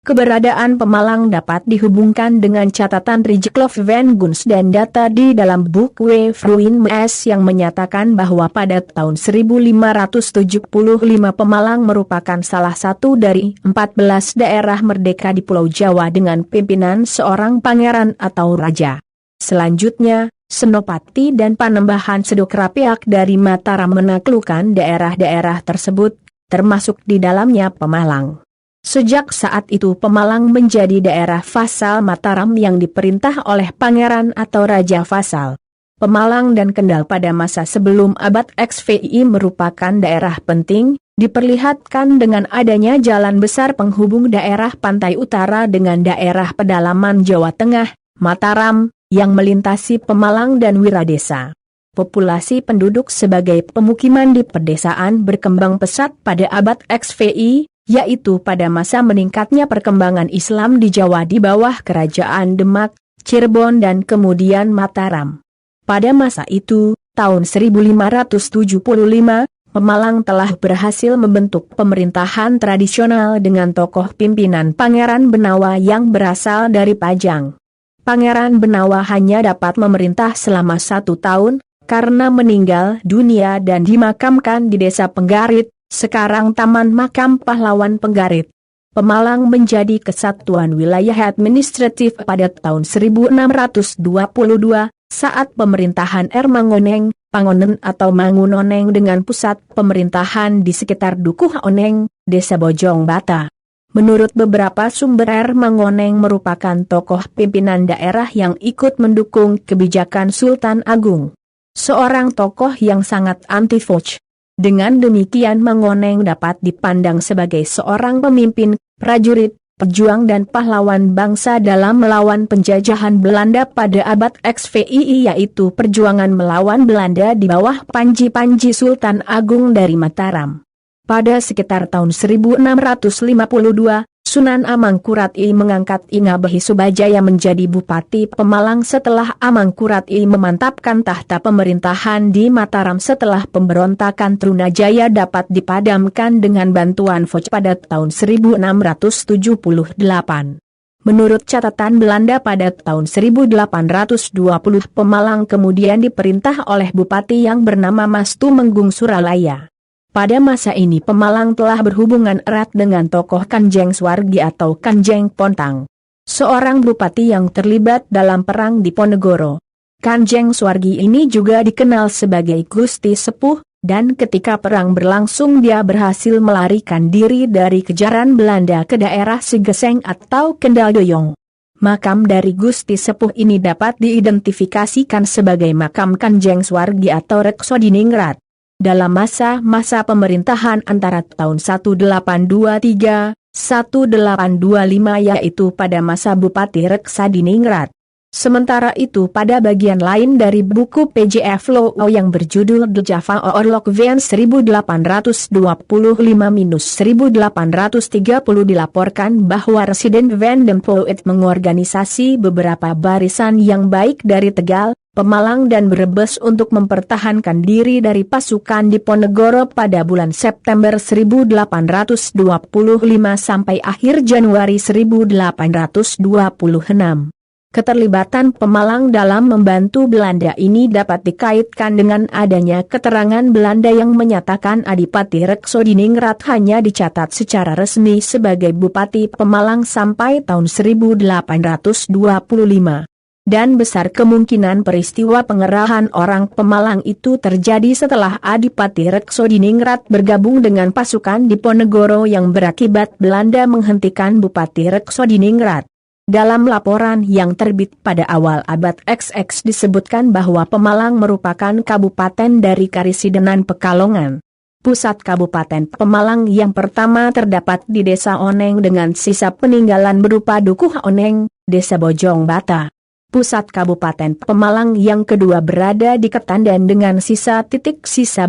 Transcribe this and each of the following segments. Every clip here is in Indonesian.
Keberadaan Pemalang dapat dihubungkan dengan catatan Rijkloof van Guns dan data di dalam buku Fruin Mes yang menyatakan bahwa pada tahun 1575 Pemalang merupakan salah satu dari 14 daerah merdeka di Pulau Jawa dengan pimpinan seorang pangeran atau raja. Selanjutnya, Senopati dan Panembahan Sedokrapiak dari Mataram menaklukkan daerah-daerah tersebut, termasuk di dalamnya Pemalang. Sejak saat itu Pemalang menjadi daerah vasal Mataram yang diperintah oleh pangeran atau raja vasal. Pemalang dan Kendal pada masa sebelum abad XVI merupakan daerah penting, diperlihatkan dengan adanya jalan besar penghubung daerah pantai utara dengan daerah pedalaman Jawa Tengah, Mataram, yang melintasi Pemalang dan Wiradesa. Populasi penduduk sebagai pemukiman di pedesaan berkembang pesat pada abad XVI, yaitu pada masa meningkatnya perkembangan Islam di Jawa di bawah kerajaan Demak, Cirebon dan kemudian Mataram. Pada masa itu, tahun 1575, Pemalang telah berhasil membentuk pemerintahan tradisional dengan tokoh pimpinan Pangeran Benawa yang berasal dari Pajang. Pangeran Benawa hanya dapat memerintah selama 1 tahun, karena meninggal dunia dan dimakamkan di Desa Penggarit, sekarang Taman Makam Pahlawan Penggarit. Pemalang menjadi kesatuan wilayah administratif pada tahun 1622, saat pemerintahan Mangoneng, Pangonen atau Mangunoneng dengan pusat pemerintahan di sekitar Dukuh Oneng, Desa Bojong Bata. Menurut beberapa sumber Mangoneng merupakan tokoh pimpinan daerah yang ikut mendukung kebijakan Sultan Agung. Seorang tokoh yang sangat anti-Foch. Dengan demikian Mangoneng dapat dipandang sebagai seorang pemimpin, prajurit, pejuang dan pahlawan bangsa dalam melawan penjajahan Belanda pada abad XVI, yaitu perjuangan melawan Belanda di bawah Panji Sultan Agung dari Mataram. Pada sekitar tahun 1652, Sunan Amangkurat I mengangkat I Ngabehi Subajaya menjadi Bupati Pemalang setelah Amangkurat I memantapkan tahta pemerintahan di Mataram setelah pemberontakan Trunajaya dapat dipadamkan dengan bantuan Foch pada tahun 1678. Menurut catatan Belanda pada tahun 1820 Pemalang kemudian diperintah oleh Bupati yang bernama Mas Tumenggung Suralaya. Pada masa ini Pemalang telah berhubungan erat dengan tokoh Kanjeng Swargi atau Kanjeng Pontang, seorang bupati yang terlibat dalam perang di Ponegoro. Kanjeng Swargi ini juga dikenal sebagai Gusti Sepuh, dan ketika perang berlangsung dia berhasil melarikan diri dari kejaran Belanda ke daerah Sigeseng atau Kendal Doyong. Makam dari Gusti Sepuh ini dapat diidentifikasikan sebagai makam Kanjeng Swargi atau Reksodiningrat. Dalam masa pemerintahan antara tahun 1823-1825 yaitu pada masa Bupati Reksadiningrat. Sementara itu pada bagian lain dari buku PJF Low yang berjudul The Java Orlok Van 1825-1830 dilaporkan bahwa Residen Van den Poet mengorganisasi beberapa barisan yang baik dari Tegal, Pemalang dan Brebes untuk mempertahankan diri dari pasukan di Ponegoro pada bulan September 1825 sampai akhir Januari 1826. Keterlibatan Pemalang dalam membantu Belanda ini dapat dikaitkan dengan adanya keterangan Belanda yang menyatakan Adipati Reksodiningrat hanya dicatat secara resmi sebagai Bupati Pemalang sampai tahun 1825. Dan besar kemungkinan peristiwa pengerahan orang Pemalang itu terjadi setelah Adipati Reksodiningrat bergabung dengan pasukan di Ponegoro yang berakibat Belanda menghentikan Bupati Reksodiningrat. Dalam laporan yang terbit pada awal abad XX disebutkan bahwa Pemalang merupakan kabupaten dari Karisidenan Pekalongan. Pusat Kabupaten Pemalang yang pertama terdapat di Desa Oneng dengan sisa peninggalan berupa Dukuh Oneng, Desa Bojong Bata. Pusat Kabupaten Pemalang yang kedua berada di Ketandan dengan sisa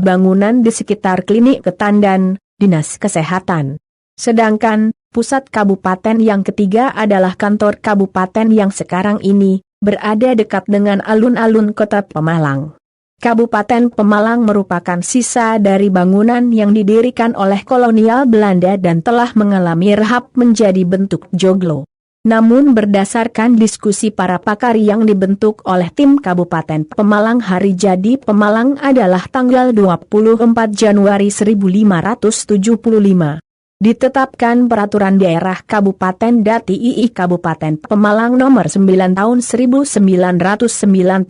bangunan di sekitar Klinik Ketandan, Dinas Kesehatan. Sedangkan, pusat kabupaten yang ketiga adalah kantor kabupaten yang sekarang ini berada dekat dengan alun-alun kota Pemalang. Kabupaten Pemalang merupakan sisa dari bangunan yang didirikan oleh kolonial Belanda dan telah mengalami rehab menjadi bentuk joglo. Namun berdasarkan diskusi para pakar yang dibentuk oleh tim Kabupaten Pemalang, hari jadi Pemalang adalah tanggal 24 Januari 1575. Ditetapkan Peraturan Daerah Kabupaten Dati II Kabupaten Pemalang Nomor 9 Tahun 1996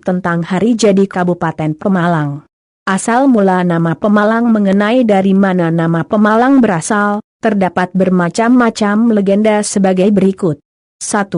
tentang hari jadi Kabupaten Pemalang. Asal mula nama Pemalang, mengenai dari mana nama Pemalang berasal, terdapat bermacam-macam legenda sebagai berikut. 1.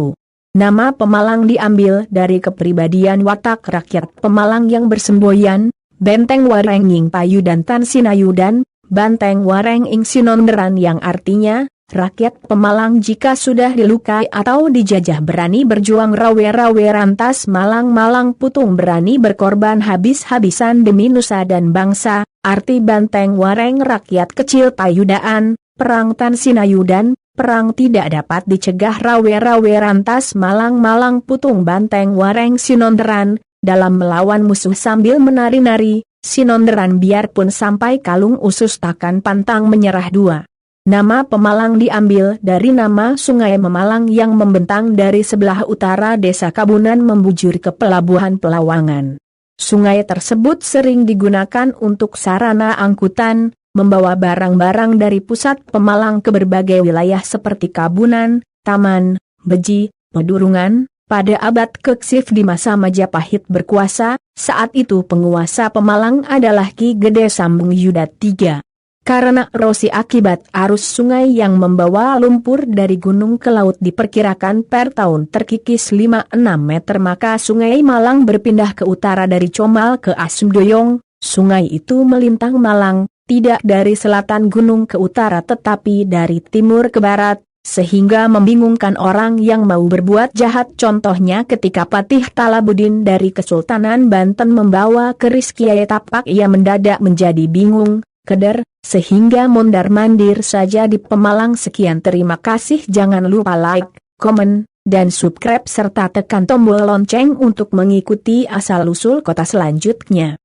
Nama Pemalang diambil dari kepribadian watak rakyat Pemalang yang bersemboyan, Benteng Warenging Payudan Tan Sinayudan, Banteng Warenging Sinonderan, yang artinya, rakyat Pemalang jika sudah dilukai atau dijajah berani berjuang rawe-rawe rantas malang-malang putung berani berkorban habis-habisan demi nusa dan bangsa. Arti Banteng Wareng rakyat kecil Payudaan, perang Tan Sinayudan, perang tidak dapat dicegah rawe-rawe rantas malang-malang putung Banteng Wareng Sinonderan, dalam melawan musuh sambil menari-nari. Sinonderan biarpun sampai kalung usus takkan pantang menyerah. 2. Nama Pemalang diambil dari nama Sungai Memalang yang membentang dari sebelah utara desa Kabunan membujur ke pelabuhan Pelawangan. Sungai tersebut sering digunakan untuk sarana angkutan, membawa barang-barang dari pusat Pemalang ke berbagai wilayah seperti Kabunan, Taman, Beji, Pedurungan. Pada abad ke-10 di masa Majapahit berkuasa, saat itu penguasa Pemalang adalah Ki Gede Sambung Yudat III. Karena erosi akibat arus sungai yang membawa lumpur dari gunung ke laut diperkirakan per tahun terkikis 5-6 meter, maka Sungai Malang berpindah ke utara dari Comal ke Asumdoyong. Sungai itu melintang Malang, tidak dari selatan gunung ke utara tetapi dari timur ke barat, sehingga membingungkan orang yang mau berbuat jahat. Contohnya ketika Patih Talabudin dari Kesultanan Banten membawa keris Kiai Tapak, ia mendadak menjadi bingung, keder, sehingga mondar-mandir saja di Pemalang. Sekian, terima kasih. Jangan lupa like, komen, dan subscribe serta tekan tombol lonceng untuk mengikuti asal-usul kota selanjutnya.